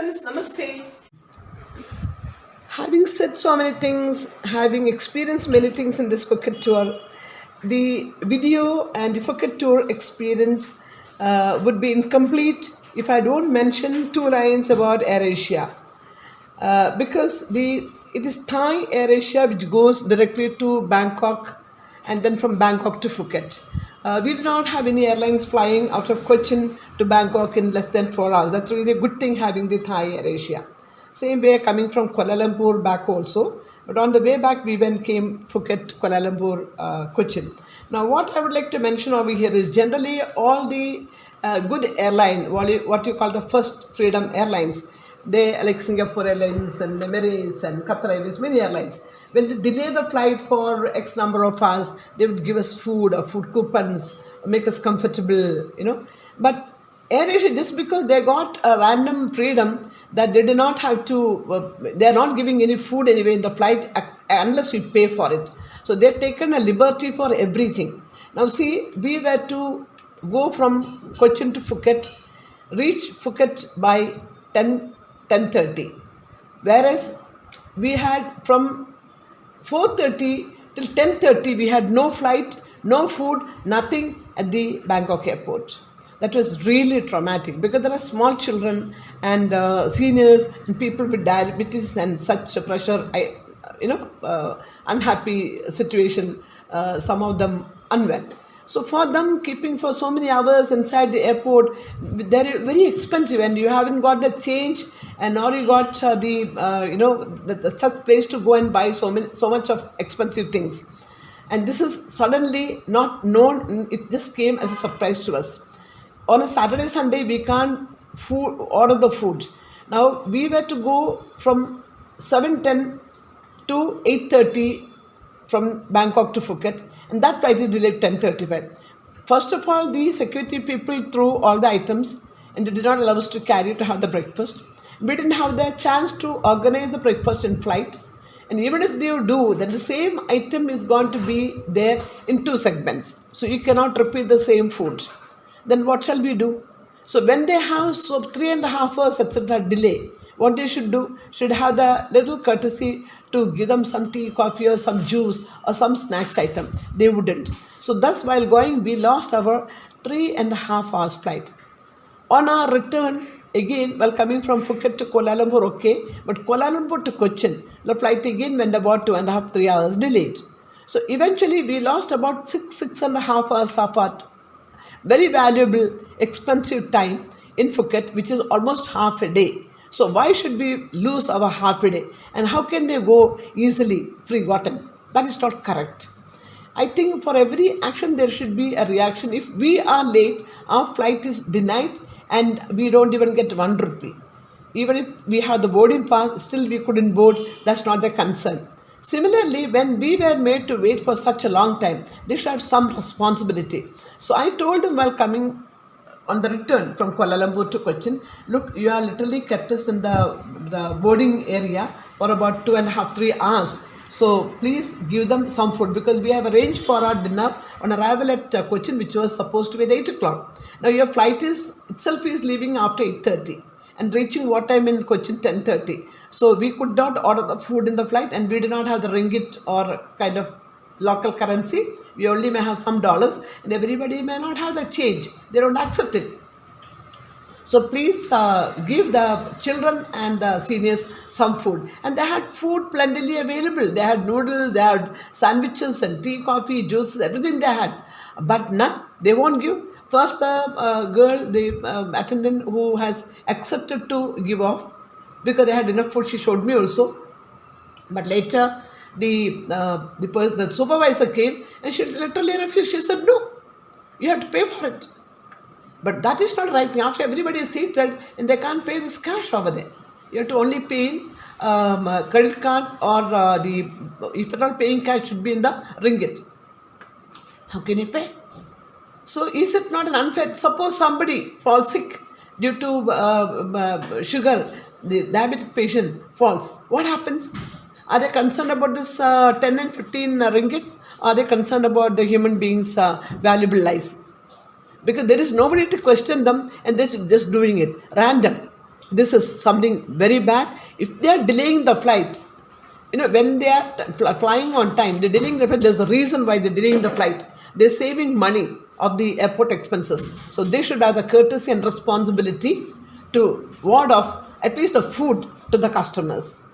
friends, namaste. Having said so many things, having experienced many things in this Phuket tour, the video and the Phuket tour experience would be incomplete if I don't mention two lines about AirAsia. Because it is Thai AirAsia which goes directly to Bangkok and then from Bangkok to Phuket. We do not have any airlines flying out of Cochin to Bangkok in less than 4 hours. That's really a good thing having the Thai AirAsia. Same way coming from Kuala Lumpur back also. But on the way back, we came Phuket, Kuala Lumpur, Cochin. Now, what I would like to mention over here is generally all the good airline, what you call the first freedom airlines, they like Singapore Airlines and Emirates and Qatar Airways, many airlines. When they delay the flight for X number of hours, they would give us food or food coupons, make us comfortable. But AirAsia, just because they got a random freedom that they do not have to, they are not giving any food anyway in the flight unless you pay for it. So they've taken a liberty for everything. Now see, we were to go from Cochin to Phuket, reach Phuket by 10:30, whereas we had from 4:30 till 10:30 we had no flight, no food, nothing at the Bangkok airport. That was really traumatic because there are small children and seniors and people with diabetes and such a pressure, unhappy situation, some of them unwell. So for them, keeping for so many hours inside the airport, they're very expensive, and you haven't got the change, and now you got the such place to go and buy so much of expensive things. And this is suddenly not known. It just came as a surprise to us. On a Saturday, Sunday, we can't order the food. Now we were to go from 7:10 to 8:30 from Bangkok to Phuket, and that flight is delayed 10:35. First of all, the security people threw all the items and they did not allow us to carry to have the breakfast. We didn't have the chance to organize the breakfast in flight. And even if they do, then the same item is going to be there in two segments. So you cannot repeat the same food. Then what shall we do? So when they have 3.5 hours, etc. delay, what they should do, should have the little courtesy to give them some tea, coffee or some juice or some snacks item. They wouldn't. So thus while going, we lost our 3.5 hours flight. On our return, again, while coming from Phuket to Kuala Lumpur, okay, but Kuala Lumpur to Cochin, the flight again went about 2.5, 3 hours delayed. So eventually we lost about 6.5 hours of our very valuable, expensive time in Phuket, which is almost half a day. So why should we lose our half a day? And how can they go easily free-gotten? That is not correct. I think for every action there should be a reaction. If we are late, our flight is denied and we don't even get 1 rupee. Even if we have the boarding pass, still we couldn't board. That's not the concern. Similarly, when we were made to wait for such a long time, they should have some responsibility. So I told them while coming on the return from Kuala Lumpur to Cochin, look, you are literally kept us in the boarding area for about 2.5, 3 hours. So please give them some food because we have arranged for our dinner on arrival at Cochin, which was supposed to be at 8 o'clock. Now your flight itself is leaving after 8:30 and reaching what time in Cochin? 10:30. So we could not order the food in the flight and we did not have the ringgit or kind of local currency. We only may have some dollars and everybody may not have the change. They don't accept it. So please give the children and the seniors some food. And they had food plentifully available. They had noodles, they had sandwiches and tea, coffee, juices, everything they had. But no, they won't give. First the girl, the attendant who has accepted to give off because they had enough food, she showed me also. But later the supervisor came and she literally refused. She said, no, you have to pay for it. But that is not right. After everybody is seated and they can't pay this cash over there. You have to only pay in credit card or if at all paying cash should be in the ringgit. How can you pay? So is it not an unfair? Suppose somebody falls sick due to sugar, the diabetic patient falls. What happens? Are they concerned about this 10 and 15 ringgits? Or are they concerned about the human being's valuable life? Because there is nobody to question them and they're just doing it. Random. This is something very bad. If they are delaying the flight, when they are flying on time, they're delaying the flight. There's a reason why they're delaying the flight. They're saving money of the airport expenses. So they should have the courtesy and responsibility to ward off at least the food to the customers.